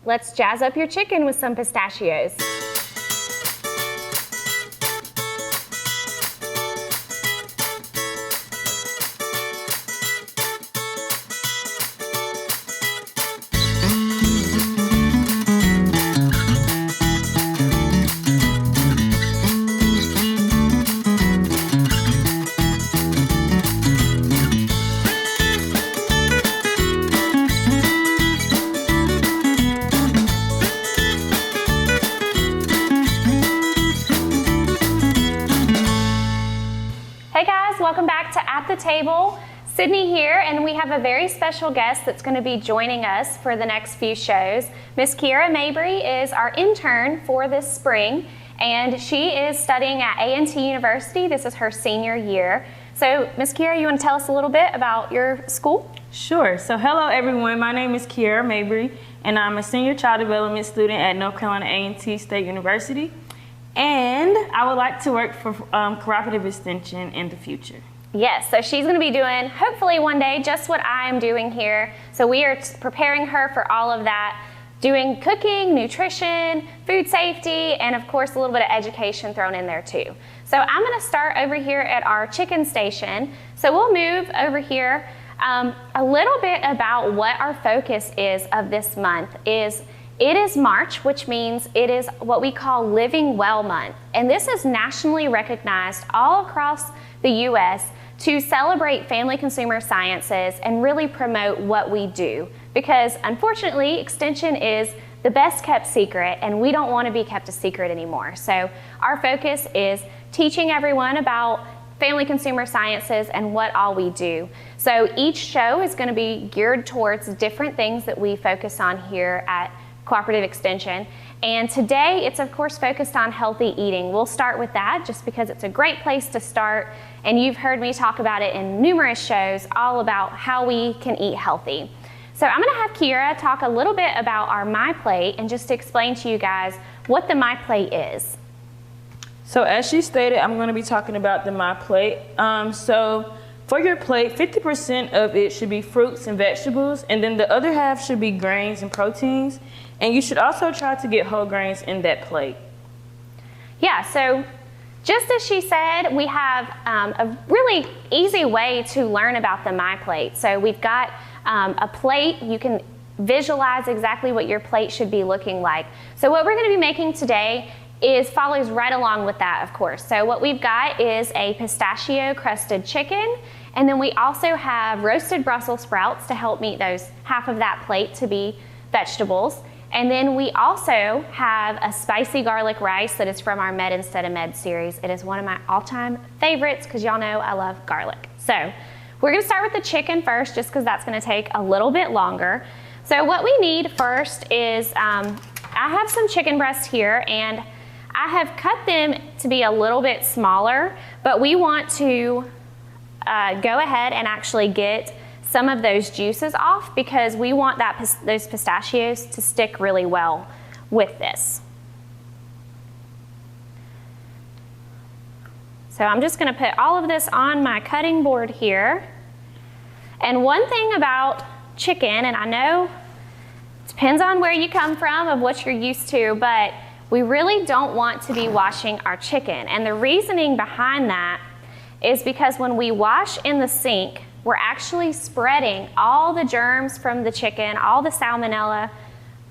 Let's jazz up your chicken with some pistachios. Welcome back to At the Table. Sydney here, and we have a very special guest that's going to be joining us for the next few shows. Miss Kiera Mabry is our intern for this spring, and she is studying at NC University. This is her senior year. So, Miss Kiera, you want to tell us a little bit about your school? Sure. So, hello everyone. My name is Kiera Mabry, and I'm a senior child development student at North Carolina A&T State University. And I would like to work for Cooperative Extension in the future. Yes, so she's going to be doing, hopefully one day, just what I am doing here. So we are preparing her for all of that, doing cooking, nutrition, food safety, and of course a little bit of education thrown in there too. So I'm going to start over here at our chicken station. So we'll move over here. A little bit about what our focus is of this month is it is March, which means it is what we call Living Well Month. And this is nationally recognized all across the U.S. to celebrate family consumer sciences and really promote what we do. Because unfortunately, Extension is the best kept secret, and we don't want to be kept a secret anymore. So our focus is teaching everyone about family consumer sciences and what all we do. So each show is going to be geared towards different things that we focus on here at Cooperative Extension. And today it's of course focused on healthy eating. We'll start with that just because it's a great place to start, and you've heard me talk about it in numerous shows all about how we can eat healthy. So I'm going to have Kiera talk a little bit about our MyPlate and just explain to you guys what the MyPlate is. So as she stated, I'm going to be talking about the MyPlate. So for your plate, 50% of it should be fruits and vegetables, and then the other half should be grains and proteins. And you should also try to get whole grains in that plate. Yeah, so just as she said, we have a really easy way to learn about the MyPlate. So we've got a plate. You can visualize exactly what your plate should be looking like. So what we're going to be making today follows right along with that, of course. So what we've got is a pistachio crusted chicken, and then we also have roasted Brussels sprouts to help meet those half of that plate to be vegetables. And then we also have a spicy garlic rice that is from our Med Instead of Med series. It is one of my all-time favorites because y'all know I love garlic. So we're going to start with the chicken first just because that's going to take a little bit longer. So what we need first is I have some chicken breasts here, and I have cut them to be a little bit smaller, but we want to go ahead and actually get some of those juices off because we want those pistachios to stick really well with this. So I'm just going to put all of this on my cutting board here. And one thing about chicken, and I know it depends on where you come from of what you're used to, but we really don't want to be washing our chicken. And the reasoning behind that is because when we wash in the sink, we're actually spreading all the germs from the chicken, all the salmonella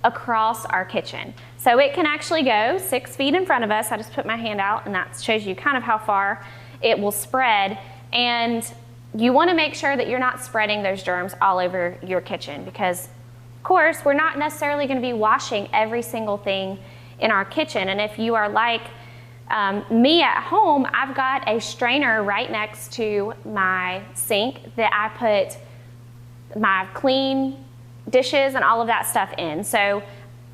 across our kitchen. So it can actually go 6 feet in front of us. I just put my hand out, and that shows you kind of how far it will spread. And you want to make sure that you're not spreading those germs all over your kitchen because, of course, we're not necessarily going to be washing every single thing in our kitchen. And if you are like me at home, I've got a strainer right next to my sink that I put my clean dishes and all of that stuff in. So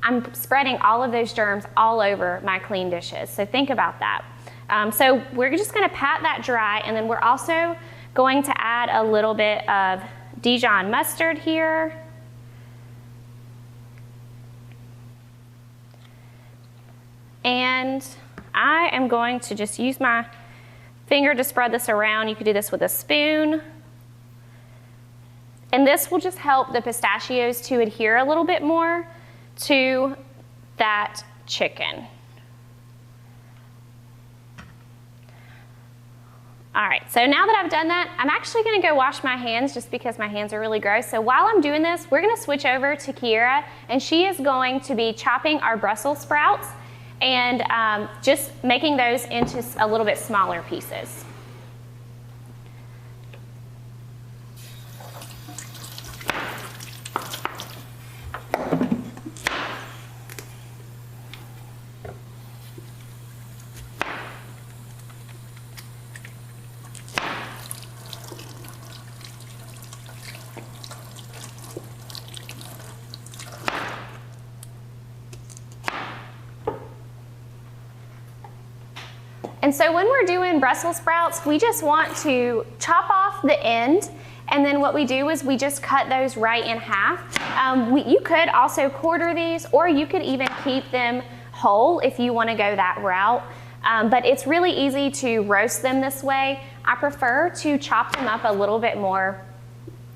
I'm spreading all of those germs all over my clean dishes. So think about that. So we're just going to pat that dry, and then we're also going to add a little bit of Dijon mustard here. And I am going to just use my finger to spread this around. You could do this with a spoon. And this will just help the pistachios to adhere a little bit more to that chicken. All right, so now that I've done that, I'm actually gonna go wash my hands just because my hands are really gross. So while I'm doing this, we're gonna switch over to Kiera, and she is going to be chopping our Brussels sprouts and just making those into a little bit smaller pieces. And so when we're doing Brussels sprouts, we just want to chop off the end, and then what we do is we just cut those right in half. You could also quarter these, or you could even keep them whole if you want to go that route. But it's really easy to roast them this way. I prefer to chop them up a little bit more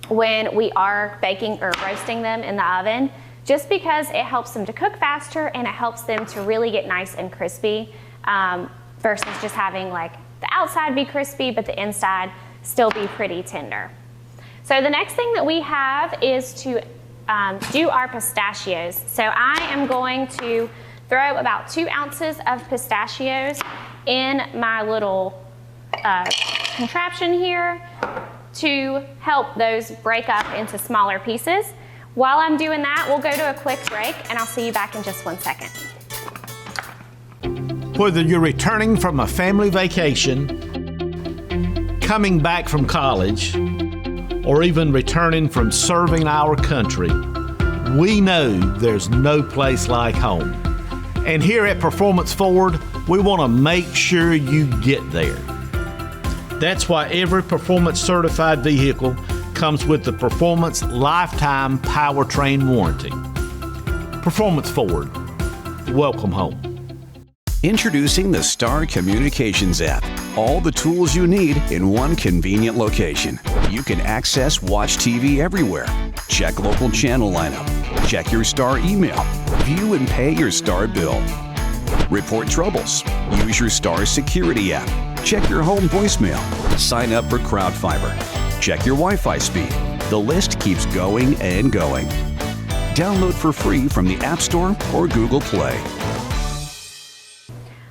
when we are baking or roasting them in the oven, just because it helps them to cook faster and it helps them to really get nice and crispy. Versus just having like the outside be crispy, but the inside still be pretty tender. So the next thing that we have is to do our pistachios. So I am going to throw about 2 ounces of pistachios in my little contraption here to help those break up into smaller pieces. While I'm doing that, we'll go to a quick break, and I'll see you back in just 1 second. Whether you're returning from a family vacation, coming back from college, or even returning from serving our country, we know there's no place like home. And here at Performance Ford, we want to make sure you get there. That's why every Performance certified vehicle comes with the Performance Lifetime Powertrain Warranty. Performance Ford, welcome home. Introducing the Star Communications app. All the tools you need in one convenient location. You can access Watch TV everywhere. Check local channel lineup. Check your Star email. View and pay your Star bill. Report troubles. Use your Star Security app. Check your home voicemail. Sign up for Crowd Fiber. Check your Wi-Fi speed. The list keeps going and going. Download for free from the App Store or Google Play.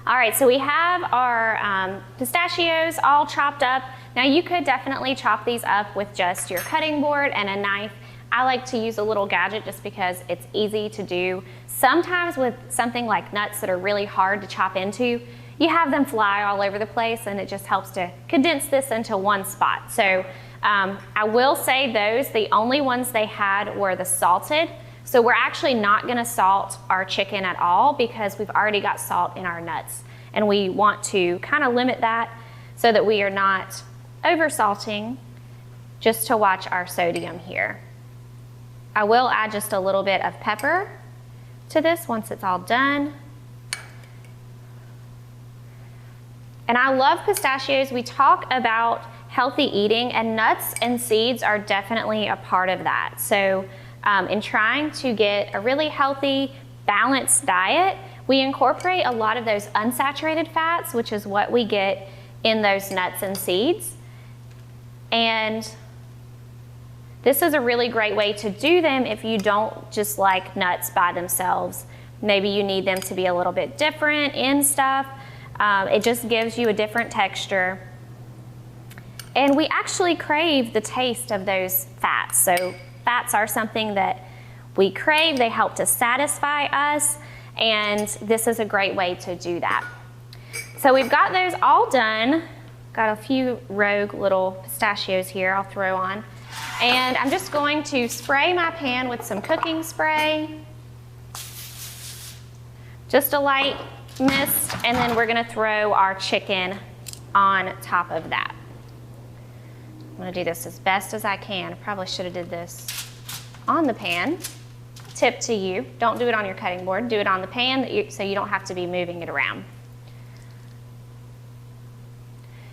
All right, so we have our pistachios all chopped up. Now you could definitely chop these up with just your cutting board and a knife. I like to use a little gadget just because it's easy to do. Sometimes with something like nuts that are really hard to chop into, you have them fly all over the place, and it just helps to condense this into one spot. So I will say the only ones they had were the salted. So we're actually not gonna salt our chicken at all because we've already got salt in our nuts. And we want to kind of limit that so that we are not over salting, just to watch our sodium here. I will add just a little bit of pepper to this once it's all done. And I love pistachios. We talk about healthy eating, and nuts and seeds are definitely a part of that. So in trying to get a really healthy, balanced diet, we incorporate a lot of those unsaturated fats, which is what we get in those nuts and seeds. And this is a really great way to do them if you don't just like nuts by themselves. Maybe you need them to be a little bit different in stuff. It just gives you a different texture. And we actually crave the taste of those fats. So fats are something that we crave. They help to satisfy us, and this is a great way to do that. So we've got those all done. Got a few rogue little pistachios here I'll throw on. And I'm just going to spray my pan with some cooking spray. Just a light mist, and then we're gonna throw our chicken on top of that. I'm gonna do this as best as I can. I probably should have did this on the pan. Tip to you, don't do it on your cutting board. Do it on the pan so you don't have to be moving it around.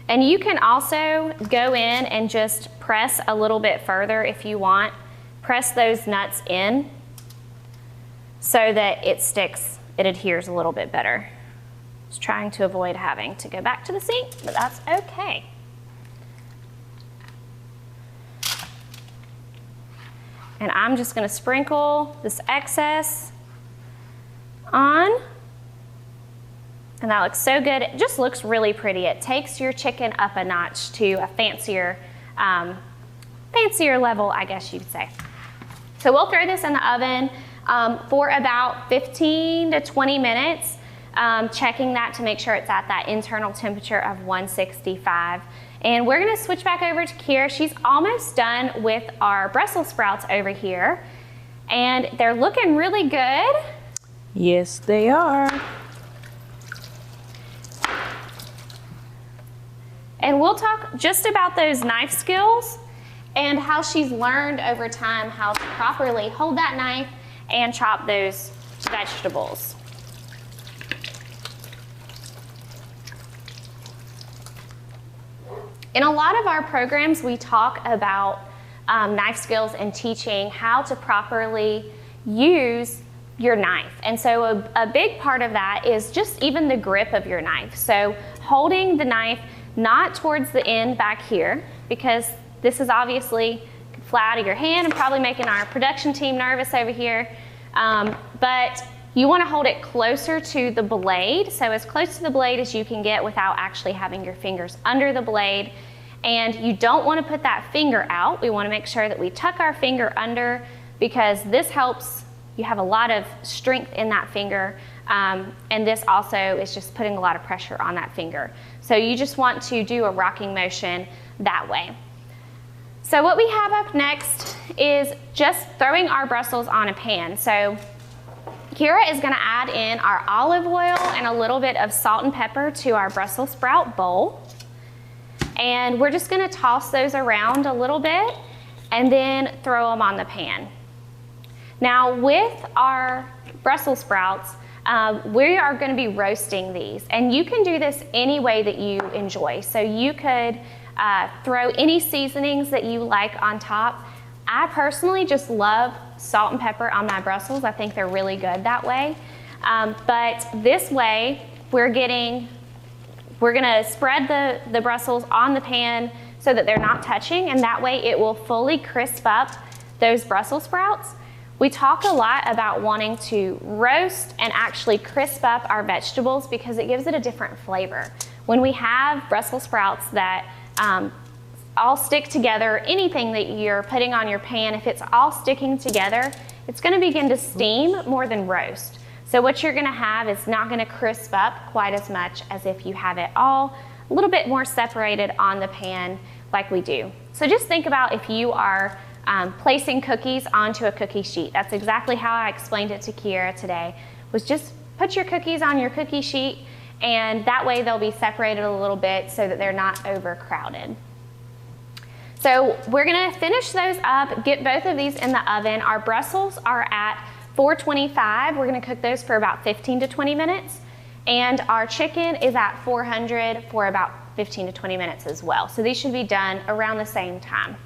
And you can also go in and just press a little bit further if you want. Press those nuts in so that it sticks, it adheres a little bit better. Just trying to avoid having to go back to the sink, but that's okay. And I'm just gonna sprinkle this excess on. And that looks so good. It just looks really pretty. It takes your chicken up a notch to a fancier level, I guess you could say. So we'll throw this in the oven for about 15 to 20 minutes, checking that to make sure it's at that internal temperature of 165. And we're gonna switch back over to Kira. She's almost done with our Brussels sprouts over here. And they're looking really good. Yes, they are. And we'll talk just about those knife skills and how she's learned over time how to properly hold that knife and chop those vegetables. In a lot of our programs, we talk about knife skills and teaching how to properly use your knife. And so a big part of that is just even the grip of your knife. So holding the knife not towards the end back here, because this is obviously fly out of your hand and probably making our production team nervous over here. But you want to hold it closer to the blade, so as close to the blade as you can get without actually having your fingers under the blade. And you don't want to put that finger out. We want to make sure that we tuck our finger under, because this helps you have a lot of strength in that finger. And this also is just putting a lot of pressure on that finger. So you just want to do a rocking motion that way. So what we have up next is just throwing our Brussels on a pan. So Kira is gonna add in our olive oil and a little bit of salt and pepper to our Brussels sprout bowl. And we're just gonna toss those around a little bit and then throw them on the pan. Now with our Brussels sprouts, we are going to be roasting these, and you can do this any way that you enjoy. So you could throw any seasonings that you like on top. I personally just love salt and pepper on my Brussels. I think they're really good that way. But this way, we're going to spread the Brussels on the pan so that they're not touching, and that way it will fully crisp up those Brussels sprouts. We talk a lot about wanting to roast and actually crisp up our vegetables because it gives it a different flavor. When we have Brussels sprouts that all stick together, anything that you're putting on your pan, if it's all sticking together, it's gonna begin to steam more than roast. So what you're gonna have is not gonna crisp up quite as much as if you have it all a little bit more separated on the pan like we do. So just think about if you are placing cookies onto a cookie sheet. That's exactly how I explained it to Kiera today, was just put your cookies on your cookie sheet, and that way they'll be separated a little bit so that they're not overcrowded. So we're gonna finish those up, get both of these in the oven. Our Brussels are at 425. We're gonna cook those for about 15 to 20 minutes. And our chicken is at 400 for about 15 to 20 minutes as well. So these should be done around the same time.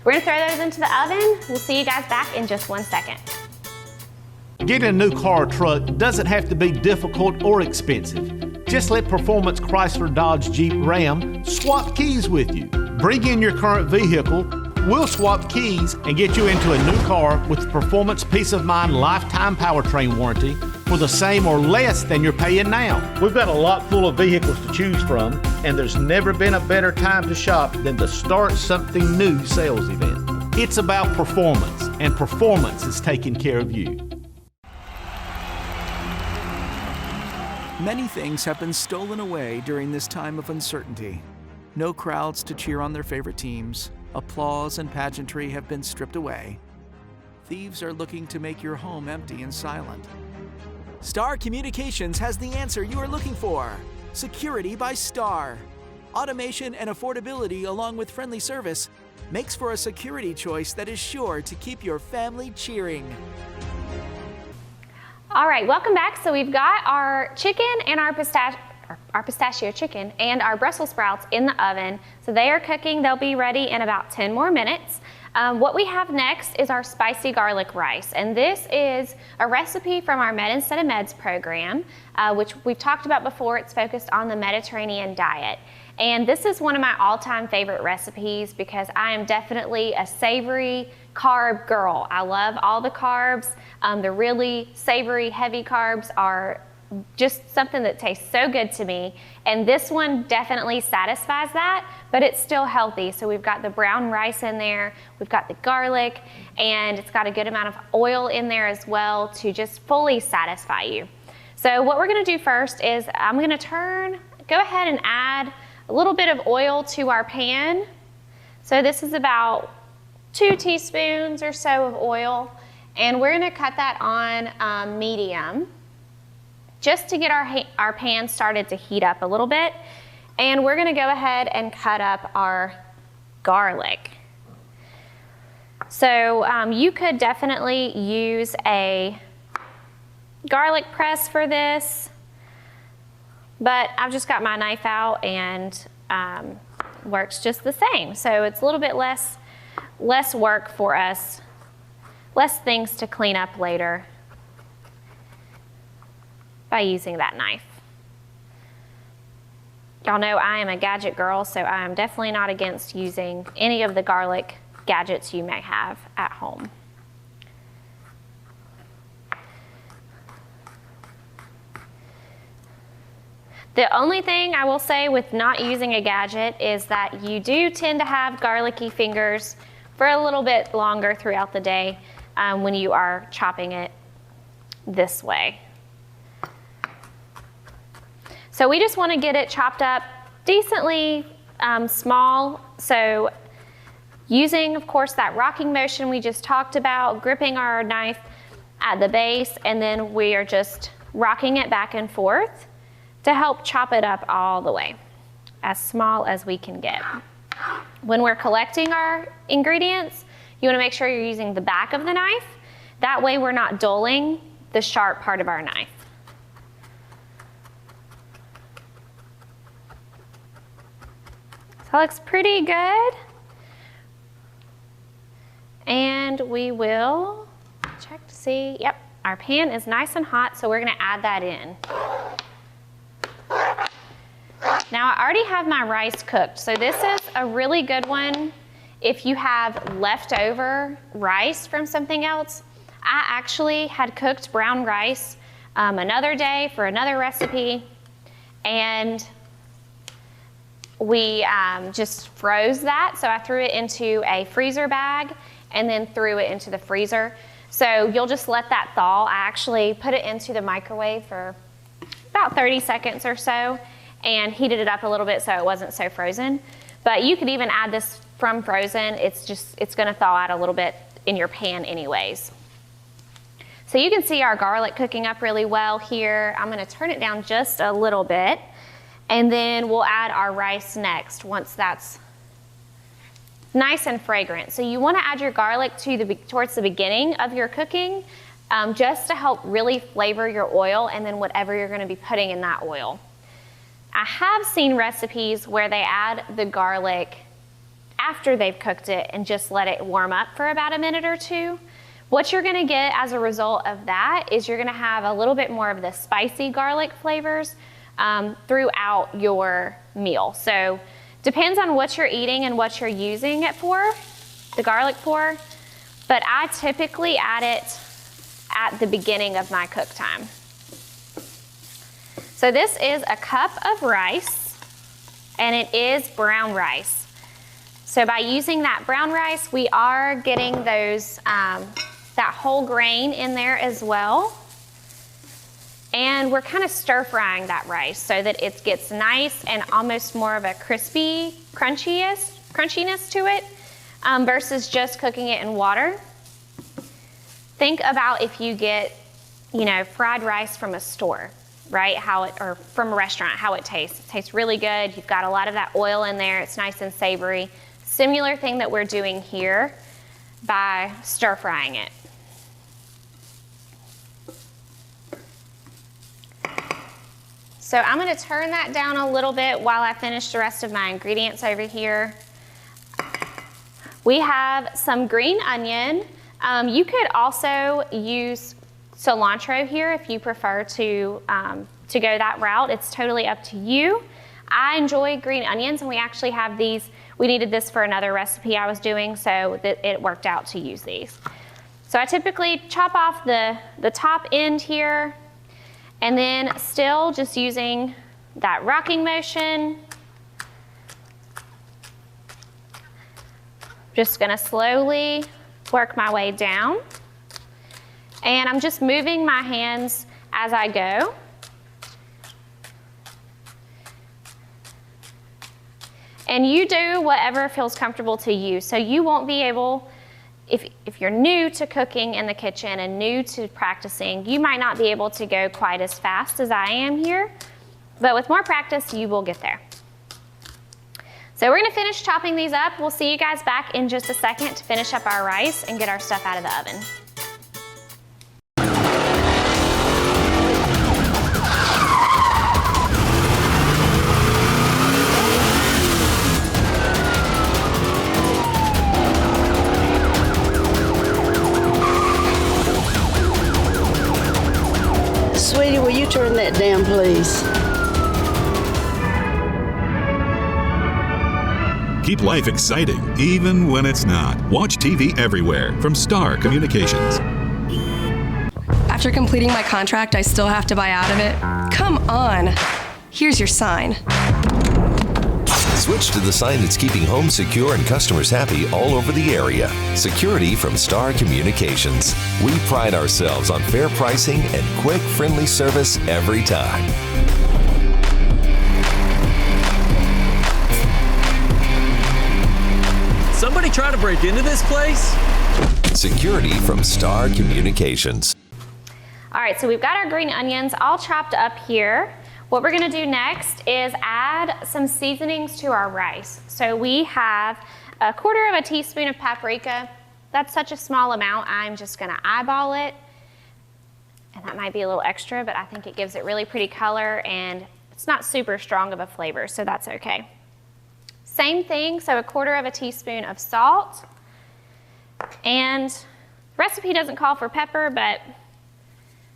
We're gonna throw those into the oven. We'll see you guys back in just 1 second. Getting a new car or truck doesn't have to be difficult or expensive. Just let Performance Chrysler Dodge Jeep Ram swap keys with you. Bring in your current vehicle, we'll swap keys and get you into a new car with the Performance Peace of Mind lifetime powertrain warranty for the same or less than you're paying now. We've got a lot full of vehicles to choose from, and there's never been a better time to shop than the Start Something New sales event. It's about performance, and performance is taking care of you. Many things have been stolen away during this time of uncertainty. No crowds to cheer on their favorite teams. Applause and pageantry have been stripped away. Thieves are looking to make your home empty and silent. Star Communications has the answer you are looking for. Security by Star. Automation and affordability along with friendly service makes for a security choice that is sure to keep your family cheering. All right, welcome back. So we've got our chicken and our pistachio chicken and our Brussels sprouts in the oven. So they are cooking. They'll be ready in about 10 more minutes. What we have next is our spicy garlic rice, and this is a recipe from our Med Instead of Meds program, which we've talked about before. It's focused on the Mediterranean diet. And this is one of my all-time favorite recipes because I am definitely a savory carb girl. I love all the carbs. The really savory, heavy carbs are just something that tastes so good to me. And this one definitely satisfies that, but it's still healthy. So we've got the brown rice in there, we've got the garlic, and it's got a good amount of oil in there as well to just fully satisfy you. So what we're gonna do first is I'm gonna go ahead and add a little bit of oil to our pan. So this is about 2 teaspoons or so of oil, and we're gonna cut that on medium just to get our pan started to heat up a little bit. And we're gonna go ahead and cut up our garlic. So you could definitely use a garlic press for this, but I've just got my knife out and works just the same. So it's a little bit less work for us, less things to clean up later by using that knife. Y'all know I am a gadget girl, so I am definitely not against using any of the garlic gadgets you may have at home. The only thing I will say with not using a gadget is that you do tend to have garlicky fingers for a little bit longer throughout the day when you are chopping it this way. So we just want to get it chopped up decently small. So using, of course, that rocking motion we just talked about, gripping our knife at the base, and then we are just rocking it back and forth to help chop it up all the way, as small as we can get. When we're collecting our ingredients, you want to make sure you're using the back of the knife. That way we're not dulling the sharp part of our knife. So that looks pretty good. And we will check to see, yep, our pan is nice and hot, so we're gonna add that in. Now I already have my rice cooked, so this is a really good one if you have leftover rice from something else. I actually had cooked brown rice another day for another recipe, and we just froze that. So I threw it into a freezer bag and then threw it into the freezer. So you'll just let that thaw. I actually put it into the microwave for about 30 seconds or so and heated it up a little bit so it wasn't so frozen. But you could even add this from frozen. It's gonna thaw out a little bit in your pan anyways. So you can see our garlic cooking up really well here. I'm gonna turn it down just a little bit, and then we'll add our rice next once that's nice and fragrant. So you wanna add your garlic towards the beginning of your cooking just to help really flavor your oil and then whatever you're gonna be putting in that oil. I have seen recipes where they add the garlic after they've cooked it and just let it warm up for about a minute or two. What you're gonna get as a result of that is you're gonna have a little bit more of the spicy garlic flavors throughout your meal. So depends on what you're eating and what you're using it for, the garlic for, but I typically add it at the beginning of my cook time. So this is a cup of rice, and it is brown rice. So by using that brown rice, we are getting those, that whole grain in there as well. And we're kind of stir frying that rice so that it gets nice and almost more of a crispy crunchiness to it versus just cooking it in water. Think about if you get, fried rice from a store, right? Or from a restaurant, how it tastes. It tastes really good. You've got a lot of that oil in there. It's nice and savory. Similar thing that we're doing here by stir frying it. So I'm gonna turn that down a little bit while I finish the rest of my ingredients over here. We have some green onion. You could also use cilantro here if you prefer to go that route. It's totally up to you. I enjoy green onions, and we actually have these. We needed this for another recipe I was doing, so it worked out to use these. So I typically chop off the top end here, and then still just using that rocking motion. Just gonna slowly work my way down. And I'm just moving my hands as I go. And you do whatever feels comfortable to you. So you won't be able, if you're new to cooking in the kitchen and new to practicing, you might not be able to go quite as fast as I am here. But with more practice, you will get there. So we're gonna finish chopping these up. We'll see you guys back in just a second to finish up our rice and get our stuff out of the oven. Sweetie, will you turn that down, please? Keep life exciting, even when it's not. Watch TV everywhere from Star Communications. After completing my contract, I still have to buy out of it? Come on. Here's your sign. Switch to the sign that's keeping home secure and customers happy all over the area. Security from Star Communications. We pride ourselves on fair pricing and quick, friendly service every time. Somebody try to break into this place? Security from Star Communications. All right, so we've got our green onions all chopped up here. What we're gonna do next is add some seasonings to our rice. So we have 1/4 teaspoon of paprika. That's such a small amount, I'm just gonna eyeball it. And that might be a little extra, but I think it gives it really pretty color, and it's not super strong of a flavor, so that's okay. Same thing, so 1/4 teaspoon of salt. And the recipe doesn't call for pepper, but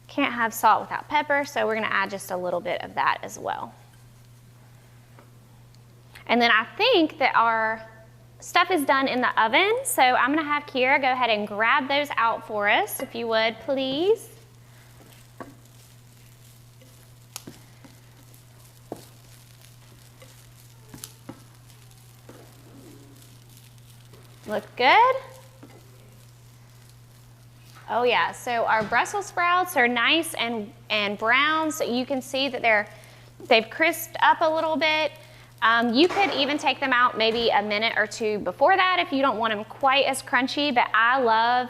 can't have salt without pepper, so we're gonna add just a little bit of that as well. And then I think that our stuff is done in the oven, so I'm gonna have Kiera go ahead and grab those out for us, if you would, please. Look good? Oh yeah, so our Brussels sprouts are nice and brown, so you can see that they've crisped up a little bit. You could even take them out maybe a minute or two before that if you don't want them quite as crunchy, but I love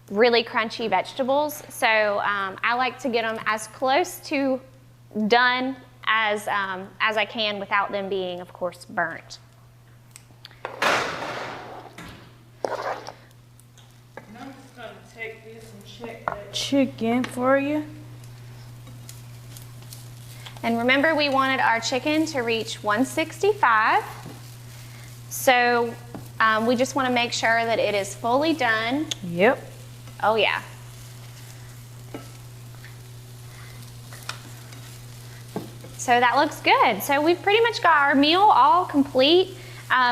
really crunchy vegetables, so I like to get them as close to done as I can without them being, of course, burnt. Take this and check that chicken for you. And remember, we wanted our chicken to reach 165. So we just want to make sure that it is fully done. Yep. Oh yeah. So that looks good. So we've pretty much got our meal all complete.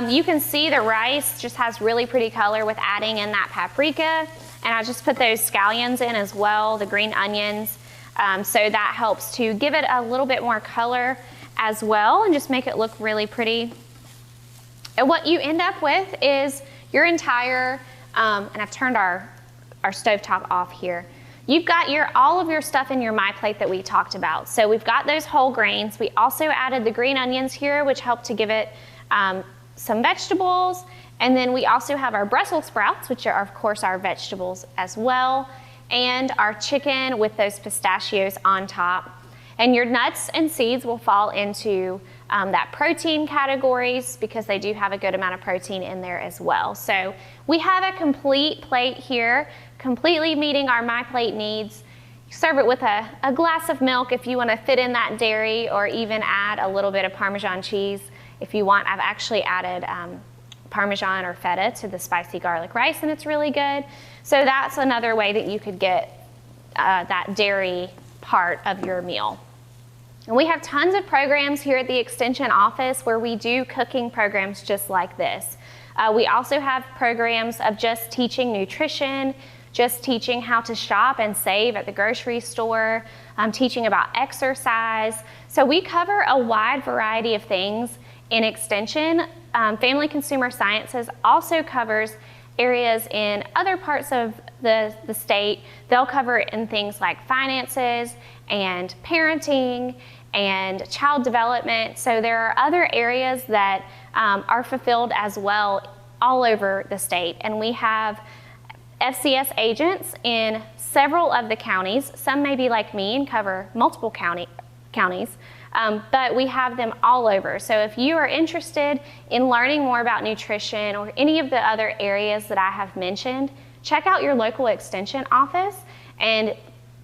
You can see the rice just has really pretty color with adding in that paprika. And I just put those scallions in as well, the green onions. So that helps to give it a little bit more color as well and just make it look really pretty. And what you end up with is your entire, and I've turned our stovetop off here. You've got all of your stuff in your MyPlate that we talked about. So we've got those whole grains. We also added the green onions here, which helped to give it some vegetables. And then we also have our Brussels sprouts, which are of course our vegetables as well, and our chicken with those pistachios on top. And your nuts and seeds will fall into that protein categories because they do have a good amount of protein in there as well. So we have a complete plate here, completely meeting our MyPlate needs. You serve it with a glass of milk if you want to fit in that dairy, or even add a little bit of Parmesan cheese if you want. I've actually added Parmesan or feta to the spicy garlic rice, and it's really good. So that's another way that you could get that dairy part of your meal. And we have tons of programs here at the Extension office where we do cooking programs just like this. We also have programs of just teaching nutrition, just teaching how to shop and save at the grocery store, teaching about exercise. So we cover a wide variety of things in Extension. Family Consumer Sciences also covers areas in other parts of the state. They'll cover it in things like finances and parenting and child development. So there are other areas that are fulfilled as well all over the state. And we have FCS agents in several of the counties. Some may be like me and cover multiple counties, but we have them all over. So if you are interested in learning more about nutrition or any of the other areas that I have mentioned, check out your local Extension office and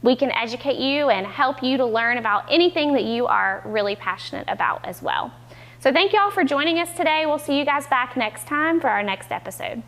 we can educate you and help you to learn about anything that you are really passionate about as well. So thank you all for joining us today. We'll see you guys back next time for our next episode.